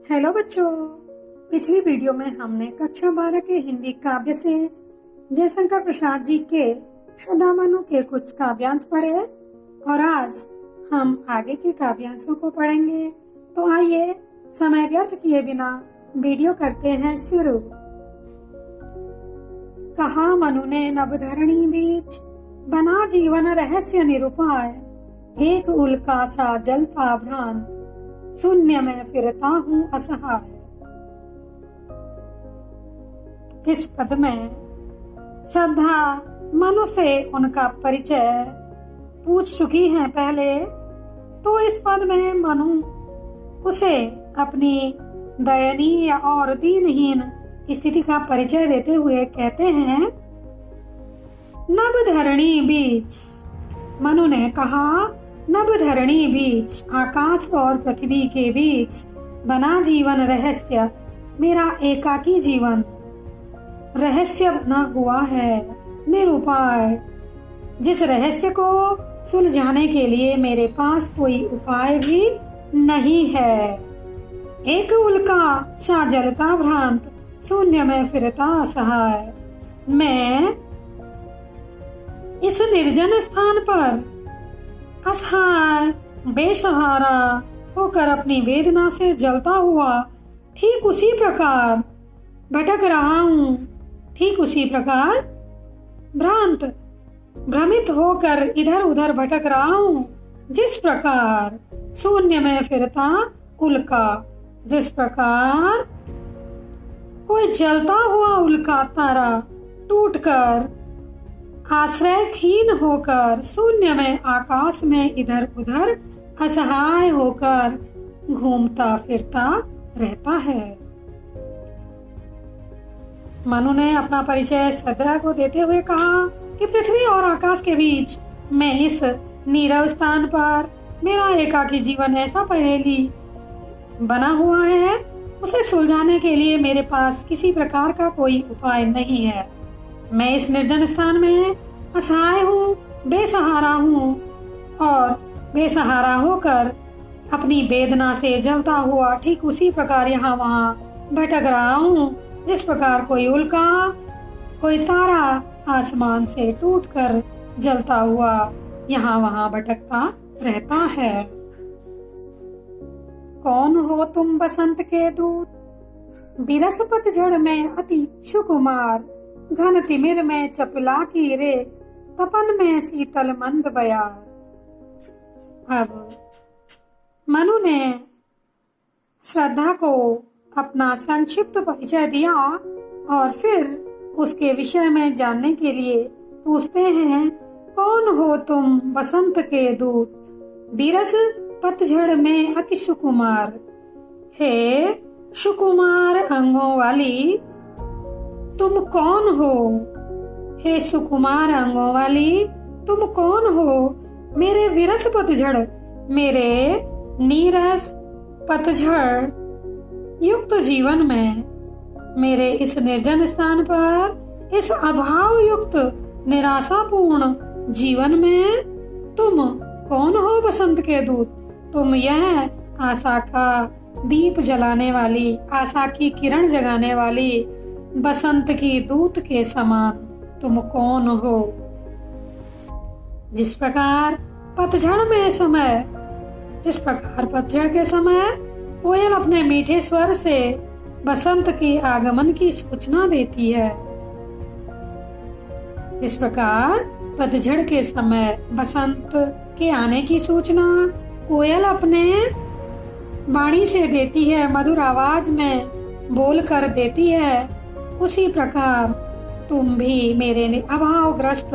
Hello बच्चों, पिछली video में हमने कक्षा 12 के हिंदी काव्य से जयशंकर प्रसाद जी के श्रद्धा मनु के कुछ काव्यांश पढ़े और आज हम आगे के काव्यांशों को पढ़ेंगे। तो आइए समय व्यर्थ किए बिना वीडियो करते हैं शुरू। कहा मनु ने नभधरणी बीच, बना जीवन रहस्य निरुपाय, एक उल्का सा जलता भ्रांत, शून्य में फिरता हूँ असहाय। इस पद में श्रद्धा मनु से उनका परिचय पूछ चुकी हैं पहले, तो इस पद में मनु उसे अपनी दयनीय और दीनहीन स्थिति का परिचय देते हुए कहते हैं, नभधरणी बीच। मनु ने कहा, नभधरणी बीच, आकाश और पृथ्वी के बीच, बना जीवन रहस्य, मेरा एकाकी जीवन रहस्य बना हुआ है, निरुपाय, जिस रहस्य को सुलझाने के लिए मेरे पास कोई उपाय भी नहीं है। एक उल्का सा जलता भ्रांत, शून्य में फिरता असहाय। मैं इस निर्जन स्थान पर असहाय बेसहारा होकर अपनी वेदना से जलता हुआ ठीक उसी प्रकार भटक रहा हूँ, ठीक उसी प्रकार भ्रमित होकर इधर उधर भटक रहा हूँ, जिस प्रकार शून्य में फिरता उल्का, जिस प्रकार कोई जलता हुआ उल्का तारा टूटकर आश्रयहीन होकर शून्य में आकाश में इधर उधर असहाय होकर घूमता फिरता रहता है। मनु ने अपना परिचय श्रद्धा को देते हुए कहा कि पृथ्वी और आकाश के बीच मैं इस नीरव स्थान पर, मेरा एकाकी जीवन ऐसा पहेली बना हुआ है, उसे सुलझाने के लिए मेरे पास किसी प्रकार का कोई उपाय नहीं है। मैं इस निर्जन स्थान में असहाय हूँ, बेसहारा हूँ और बेसहारा होकर अपनी वेदना से जलता हुआ ठीक उसी प्रकार यहाँ वहाँ भटक रहा हूँ, जिस प्रकार कोई उल्का, कोई तारा आसमान से टूटकर जलता हुआ यहाँ वहाँ भटकता रहता है। कौन हो तुम बसंत के दूत, बिरस पतझड़ में अति सुकुमार, घन तिमिर में चपला की रेख, तपन में शीतल मंद बयार। अब मनु ने श्रद्धा को अपना संक्षिप्त परिचय दिया और फिर उसके विषय में जानने के लिए पूछते हैं, कौन हो तुम बसंत के दूत, बिरस पतझड़ में अति सुकुमार। हे सुकुमार अंगों वाली, तुम कौन हो? हे सुकुमार अंगों वाली, तुम कौन हो? मेरे विरस पतझड़, मेरे नीरस पतझड़ युक्त जीवन में, मेरे इस निर्जन स्थान पर, इस अभाव युक्त निराशापूर्ण जीवन में तुम कौन हो बसंत के दूत? तुम यह आशा का दीप जलाने वाली, आशा की किरण जगाने वाली बसंत की दूत के समान तुम कौन हो? जिस प्रकार पतझड़ के समय कोयल अपने मीठे स्वर से बसंत के आगमन की सूचना देती है, इस प्रकार पतझड़ के समय बसंत के आने की सूचना कोयल अपने वाणी से देती है, मधुर आवाज में बोल कर देती है, उसी प्रकार तुम भी मेरे अभावग्रस्त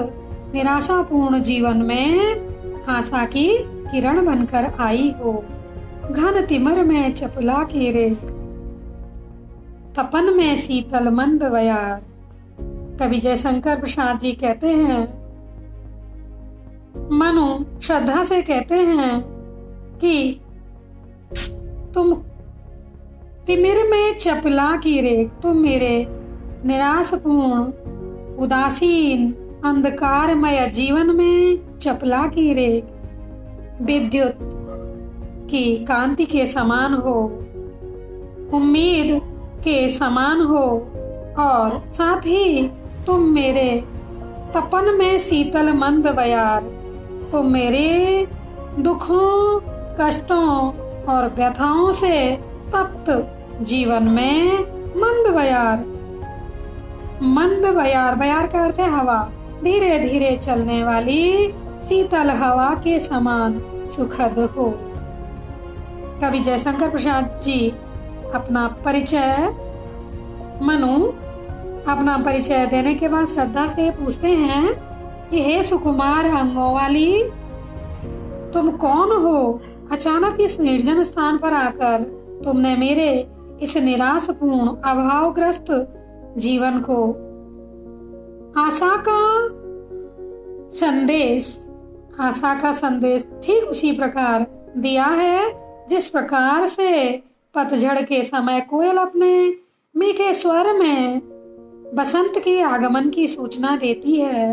निराशापूर्ण जीवन में आशा की किरण बनकर आई हो। घन तिमिर में चपला की रेख, तपन में शीतल मंद बयार। कवि जयशंकर प्रसाद जी कहते हैं, मनु श्रद्धा से कहते हैं कि तुम तिमिर में चपला की रेख, तुम मेरे निराशपूर्ण उदासीन अंधकारमय जीवन में चपला की रेख, विद्युत की कांति के समान हो उम्मीद के समान हो और साथ ही तुम मेरे तपन में शीतल मंद बयार। तुम मेरे दुखों, कष्टों और व्यथाओं से तप्त जीवन में मंद बयार। मंद बयार, बयार का अर्थ है हवा, धीरे धीरे चलने वाली शीतल हवा के समान सुखद हो। कवि जयशंकर प्रसाद जी अपना परिचय देने के बाद श्रद्धा से पूछते हैं कि हे सुकुमार अंगों वाली, तुम कौन हो? अचानक इस निर्जन स्थान पर आकर तुमने मेरे इस निराशपूर्ण अभावग्रस्त जीवन को आशा का संदेश ठीक उसी प्रकार दिया है जिस प्रकार से पतझड़ के समय कोयल अपने मीठे स्वर में बसंत के आगमन की सूचना देती है।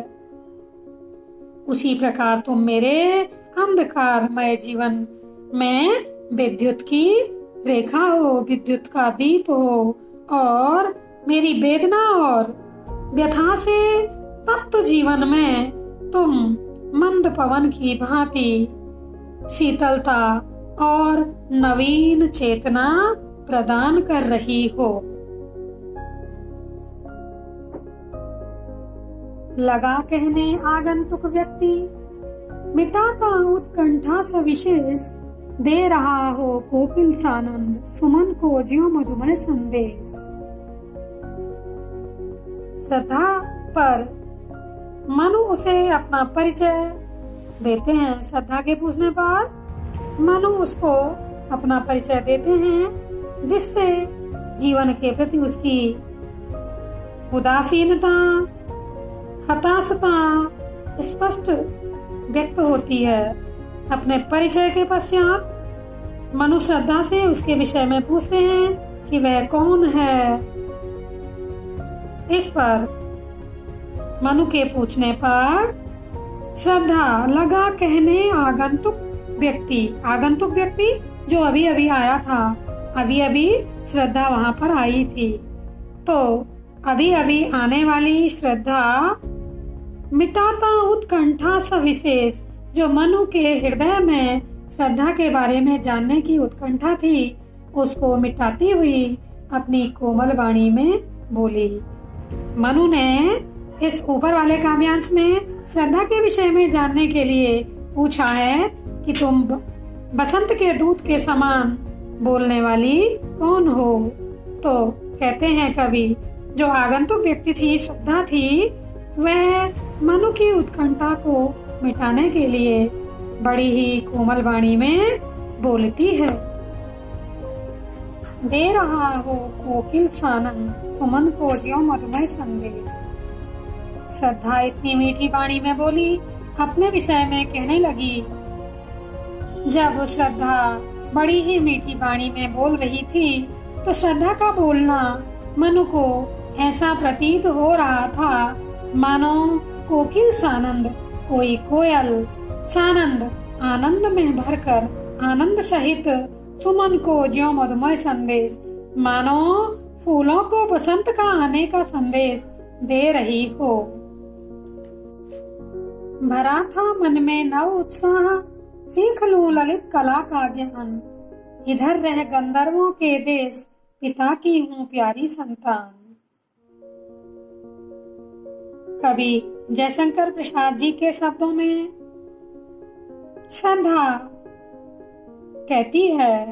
उसी प्रकार तुम मेरे अंधकारमय जीवन में विद्युत की रेखा हो, विद्युत का दीप हो और मेरी वेदना और व्यथा से तप्त जीवन में तुम मंद पवन की भांति शीतलता और नवीन चेतना प्रदान कर रही हो। लगा कहने आगंतुक व्यक्ति, मिटाता उत्कंठा सविशेष, दे रहा हो कोकिल सानंद, सुमन को ज्यों मधुमय संदेश। श्रद्धा पर मनु उसे अपना परिचय देते हैं। श्रद्धा के पूछने पर मनु उसको अपना परिचय देते हैं, जिससे जीवन के प्रति उसकी उदासीनता, हताशता स्पष्ट व्यक्त होती है। अपने परिचय के पश्चात मनु श्रद्धा से उसके विषय में पूछते हैं कि वह कौन है। इस पर मनु के पूछने पर श्रद्धा लगा कहने आगंतुक व्यक्ति जो अभी अभी आया था, अभी अभी श्रद्धा वहां पर आई थी, तो अभी अभी आने वाली श्रद्धा मिटाता उत्कंठा सविशेष, जो मनु के हृदय में श्रद्धा के बारे में जानने की उत्कंठा थी, उसको मिटाती हुई अपनी कोमल वाणी में बोली। मनु ने इस ऊपर वाले काव्यांश में श्रद्धा के विषय में जानने के लिए पूछा है कि तुम बसंत के दूत के समान बोलने वाली कौन हो। तो कहते हैं कवि, जो आगंतुक व्यक्ति थी, श्रद्धा थी, वह मनु की उत्कंठा को मिटाने के लिए बड़ी ही कोमल वाणी में बोलती है। दे रहा हो कोकिल सानंद, सुमन को ज्यों मधुमय संदेश। श्रद्धा इतनी मीठी वाणी में बोली, अपने विषय में कहने लगी। जब श्रद्धा बड़ी ही मीठी वाणी में बोल रही थी, तो श्रद्धा का बोलना मनु को ऐसा प्रतीत हो रहा था मानो कोकिल सानंद, कोई कोयल सानंद आनंद में भरकर आनंद सहित सुमन को ज्यों मधुमय संदेश, मानो फूलों को बसंत का आने का संदेश दे रही हो। भरा था मन में नव उत्साह, सीख लूं ललित कला का ज्ञान, इधर रह गंधर्वों के देश, पिता की हूँ प्यारी संतान। कवि जयशंकर प्रसाद जी के शब्दों में श्रद्धा कहती है,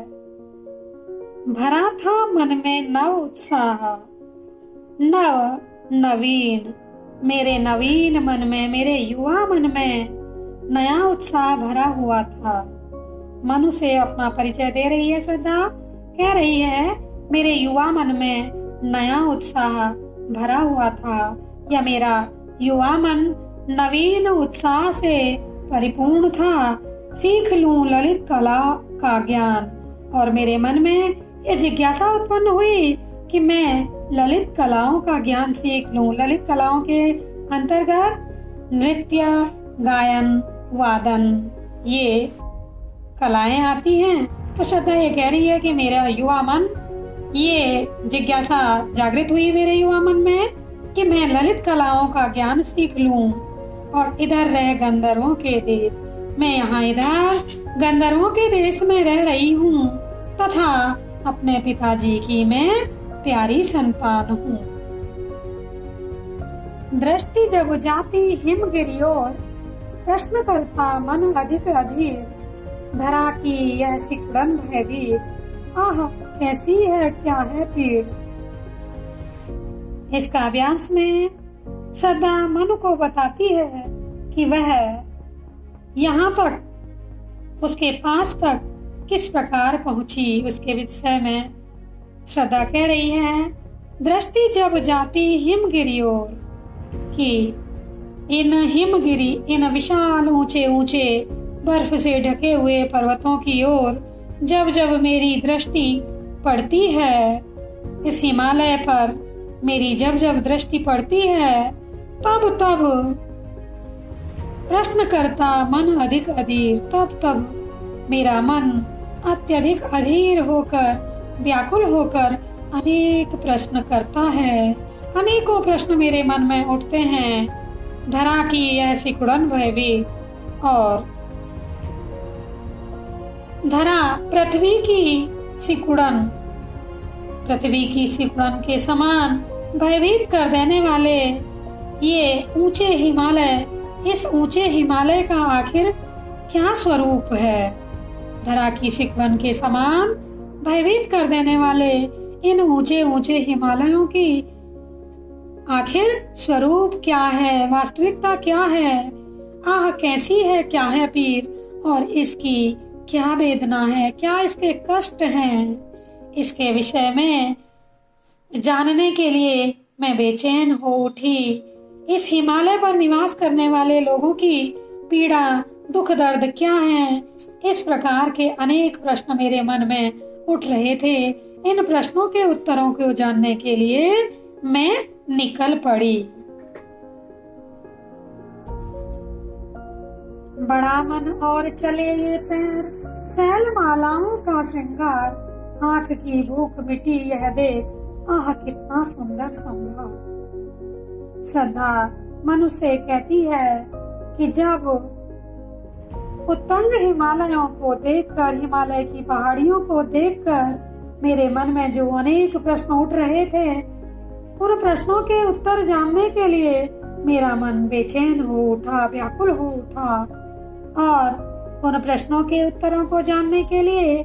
भरा था मन में नव उत्साह, नवीन, मेरे नवीन मन में, मेरे युवा मन में नया उत्साह भरा हुआ था। मनु से अपना परिचय दे रही है श्रद्धा, कह रही है मेरे युवा मन में नया उत्साह भरा हुआ था, या मेरा युवा मन नवीन उत्साह से परिपूर्ण था। सीख लूं ललित कला का ज्ञान, और मेरे मन में ये जिज्ञासा उत्पन्न हुई कि मैं ललित कलाओं का ज्ञान सीख लूं। ललित कलाओं के अंतर्गत नृत्य, गायन, वादन, ये कलाएं आती हैं। तो श्रद्धा ये कह रही है कि मेरा युवा मन ये जिज्ञासा जागृत हुई मेरे युवा मन में कि मैं ललित कलाओं का ज्ञान सीख लूं और इधर रह गंधर्वों के देश, मैं यहाँ इधर गंधर्वों के देश में रह रही हूँ तथा अपने पिताजी की मैं प्यारी संतान हूँ। दृष्टि जब जाती हिमगिरी ओर, प्रश्न करता मन अधिक अधीर, धरा की यह सिकुड़न भयभीत, आह कैसी है क्या है पीड़। इस काव्यांश में श्रद्धा मनु को बताती है कि वह यहाँ तक, उसके पास तक किस प्रकार पहुंची, उसके विषय में श्रद्धा कह रही है, दृष्टि जब जाती हिमगिरी ओर, कि इन हिमगिरी, इन विशाल ऊंचे ऊंचे बर्फ से ढके हुए पर्वतों की ओर जब जब मेरी दृष्टि पड़ती है, इस हिमालय पर मेरी जब जब दृष्टि पड़ती है, तब तब प्रश्न करता मन अधिक अधीर, तब तब मेरा मन अत्यधिक अधीर होकर, व्याकुल होकर अनेक प्रश्न करता है। अनेकों प्रश्न मेरे मन में उठते हैं। धरा की यह सिकुड़न भयभीत, और धरा पृथ्वी की सिकुड़न, पृथ्वी की सिकुड़न के समान भयभीत कर देने वाले ये ऊंचे हिमालय, इस ऊंचे हिमालय का आखिर क्या स्वरूप है। धरा की सिकुड़न के समान भयभीत कर देने वाले इन ऊंचे ऊंचे हिमालयों की आखिर स्वरूप क्या है, वास्तविकता क्या है, आह कैसी है क्या है पीर, और इसकी क्या वेदना है, क्या इसके कष्ट हैं। इसके विषय में जानने के लिए मैं बेचैन हो उठी। इस हिमालय पर निवास करने वाले लोगों की पीड़ा, दुख दर्द क्या है, इस प्रकार के अनेक प्रश्न मेरे मन में उठ रहे थे। इन प्रश्नों के उत्तरों को जानने के लिए मैं निकल पड़ी। बड़ा मन और चले ये पैर, सैल मालाओं का श्रृंगार, आंख की भूख मिटी यह देख, आह कितना सुंदर संभार। श्रद्धा मनुष्य कहती है कि जब उत्तुंग हिमालयों को देखकर, हिमालय की पहाड़ियों को देखकर मेरे मन में जो अनेक प्रश्न उठ रहे थे, उन प्रश्नों के उत्तर जानने के लिए मेरा मन बेचैन हो उठा, व्याकुल हो उठा, और उन प्रश्नों के उत्तरों को जानने के लिए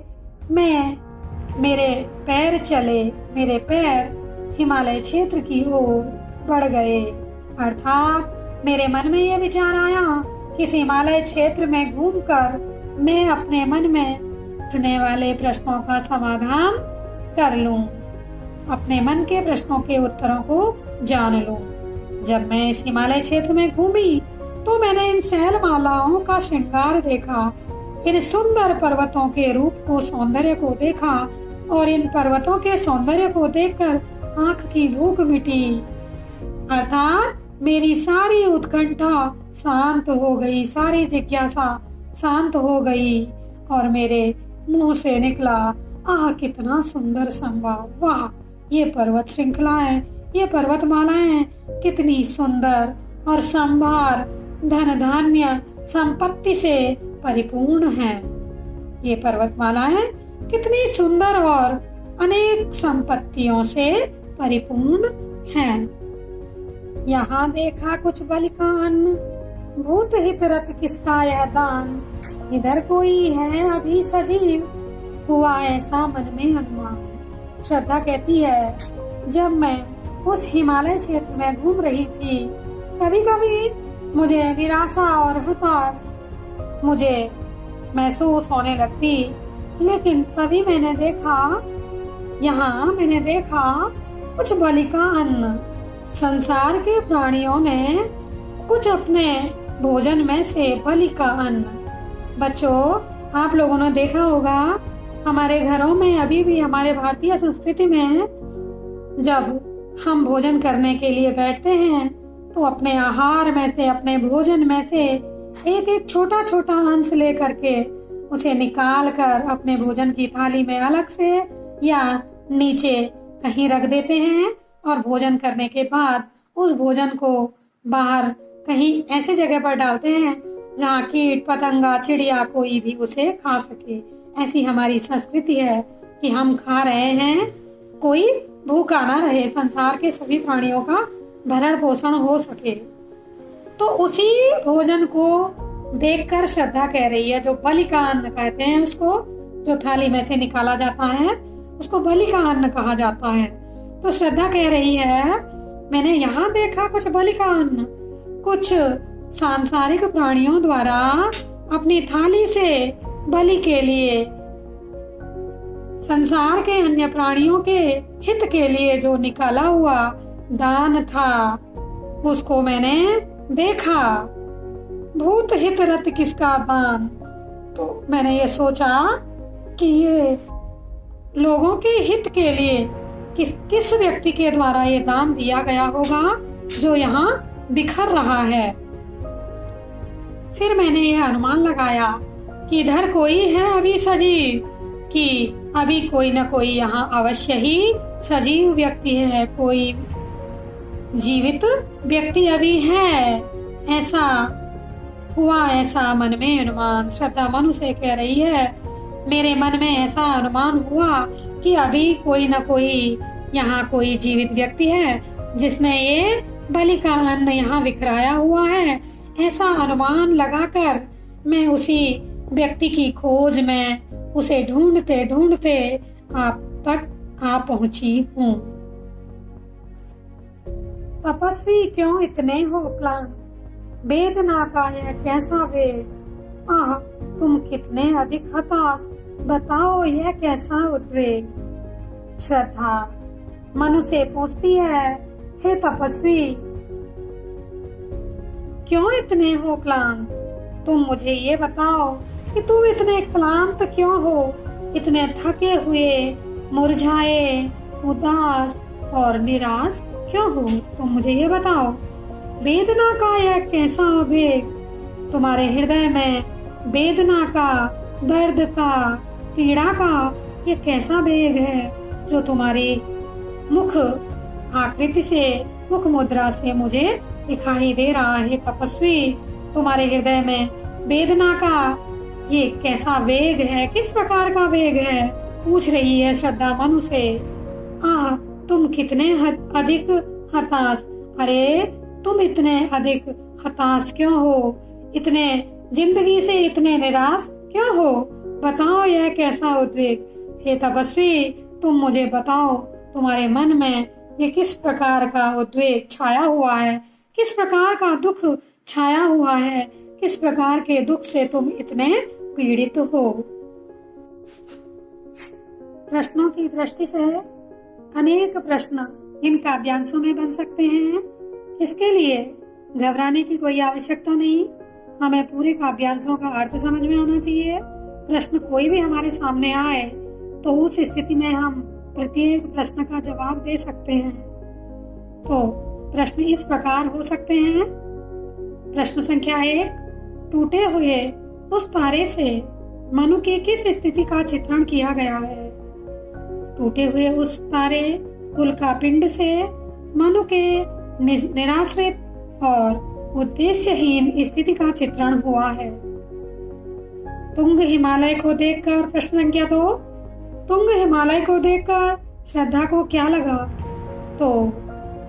मेरे पैर चले, मेरे पैर हिमालय क्षेत्र की ओर बढ़ गए। अर्थात मेरे मन में यह विचार आया कि इस हिमालय क्षेत्र में घूमकर मैं अपने मन में उठने वाले प्रश्नों का समाधान कर लूं, अपने मन के प्रश्नों के उत्तरों को जान लूं। जब मैं इस हिमालय क्षेत्र में घूमी तो मैंने इन सैल मालाओं का श्रृंगार देखा, इन सुंदर पर्वतों के रूप को, सौंदर्य को देखा, और इन पर्वतों के सौंदर्य को देखकर आंख की भूख मिटी। अर्थात मेरी सारी उत्कंठा शांत हो गई, सारी जिज्ञासा शांत हो गई, और मेरे मुंह से निकला, आह कितना सुंदर संवाद, वाह ये पर्वत श्रृंखलाएं, ये पर्वतमालाएं कितनी सुंदर और संभार, धन धान्य संपत्ति से परिपूर्ण हैं। ये पर्वतमालाएं कितनी सुंदर और अनेक संपत्तियों से परिपूर्ण हैं। यहाँ देखा कुछ बलि का अन्न, भूत हित रत किसका यह दान, इधर कोई है अभी सजीव, हुआ ऐसा मन में अनुमान। श्रद्धा कहती है, जब मैं उस हिमालय क्षेत्र में घूम रही थी, कभी कभी मुझे निराशा और हताश मुझे महसूस होने लगती, लेकिन तभी मैंने देखा कुछ बलि का अन्न। संसार के प्राणियों ने कुछ अपने भोजन में से बलि का अन्न। बच्चों, आप लोगों ने देखा होगा, हमारे घरों में अभी भी, हमारे भारतीय संस्कृति में, जब हम भोजन करने के लिए बैठते हैं तो अपने आहार में से, अपने भोजन में से एक एक छोटा छोटा अंश लेकर के उसे निकाल कर अपने भोजन की थाली में अलग से या नीचे कहीं रख देते हैं और भोजन करने के बाद उस भोजन को बाहर कहीं ऐसे जगह पर डालते हैं जहाँ कीट पतंगा चिड़िया कोई भी उसे खा सके। ऐसी हमारी संस्कृति है कि हम खा रहे हैं, कोई भूखा ना रहे, संसार के सभी प्राणियों का भरण पोषण हो सके। तो उसी भोजन को देखकर श्रद्धा कह रही है, जो बलि का अन्न कहते हैं उसको, जो थाली में से निकाला जाता है उसको बलि का अन्न कहा जाता है। तो श्रद्धा कह रही है, मैंने यहाँ देखा कुछ बलि का अन्न, कुछ सांसारिक प्राणियों द्वारा अपनी थाली से बलि के लिए, संसार के अन्य प्राणियों के हित के लिए जो निकाला हुआ दान था उसको मैंने देखा। भूत हित रत किसका दान। तो मैंने ये सोचा कि ये लोगों के हित के लिए किस व्यक्ति के द्वारा ये दान दिया गया होगा जो यहाँ बिखर रहा है। फिर मैंने ये अनुमान लगाया कि इधर कोई है अभी सजीव, कि अभी कोई न कोई यहाँ अवश्य ही सजीव व्यक्ति है, कोई जीवित व्यक्ति अभी है। ऐसा हुआ, ऐसा मन में अनुमान। श्रद्धा मनु से कह रही है, मेरे मन में ऐसा अनुमान हुआ कि अभी कोई न कोई यहाँ कोई जीवित व्यक्ति है जिसने ये बलि का अन्न यहाँ बिखराया हुआ है। ऐसा अनुमान लगाकर मैं उसी व्यक्ति की खोज में उसे ढूंढते ढूंढते आप तक आ पहुंची हूँ। तपस्वी क्यों इतने हो क्लांत, वेदना का यह कैसा वेग। आह तुम कितने अधिक हताश, बताओ यह कैसा उद्वेग। श्रद्धा मनु से पूछती है, हे तपस्वी क्यों इतने हो क्लांत, तुम मुझे ये बताओ कि तुम इतने क्लांत क्यों हो, इतने थके हुए, मुरझाए, उदास और निराश क्यों हो। तुम मुझे ये बताओ, वेदना का यह कैसा वेग, तुम्हारे हृदय में वेदना का, दर्द का, पीड़ा का ये कैसा वेग है जो तुम्हारी मुख आकृति से, मुख मुद्रा से मुझे दिखाई दे रहा है। तपस्वी तुम्हारे हृदय में वेदना का ये कैसा वेग है, किस प्रकार का वेग है, पूछ रही है श्रद्धा मनु से। आह तुम कितने अधिक हताश, अरे तुम इतने अधिक हताश क्यों हो, इतने जिंदगी से इतने निराश क्यों हो, बताओ यह कैसा उद्वेग। हे तपस्वी तुम मुझे बताओ, तुम्हारे मन में ये किस प्रकार का उद्वेग छाया हुआ है, किस प्रकार का दुख छाया हुआ है, किस प्रकार के दुख से तुम इतने पीड़ित हो। प्रश्नों की दृष्टि से अनेक प्रश्न इन काव्यांशों में बन सकते हैं। इसके लिए घबराने की कोई आवश्यकता नहीं, हमें पूरे काव्यांशों का अर्थ समझ में आना चाहिए। प्रश्न कोई भी हमारे सामने आए तो उस स्थिति में हम प्रत्येक प्रश्न का जवाब दे सकते हैं। तो प्रश्न इस प्रकार हो सकते हैं। प्रश्न संख्या 1, टूटे हुए उस तारे से मनु की किस स्थिति का चित्रण किया गया है। टूटे हुए उस तारे उल्का पिंड से मनु के निराश्रित और उद्देश्यहीन स्थिति का चित्रण हुआ है। तुंग हिमालय को देखकर, प्रश्न संख्या 2, तुंग हिमालय को देखकर श्रद्धा को क्या लगा। तो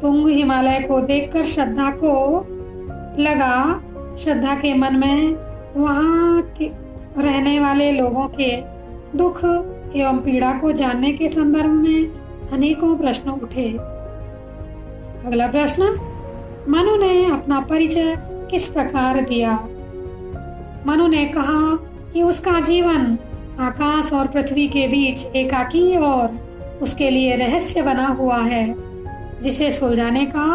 तुंग हिमालय को देखकर श्रद्धा को लगा, श्रद्धा के मन में वहाँ के रहने वाले लोगों के दुख एवं पीड़ा को जानने के संदर्भ में अनेकों प्रश्न उठे। अगला प्रश्न, मनु ने अपना परिचय किस प्रकार दिया। मनु ने कहा कि उसका जीवन आकाश और पृथ्वी के बीच एकाकी और उसके लिए रहस्य बना हुआ है, जिसे सुलझाने का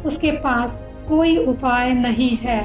उसके पास कोई उपाय नहीं है।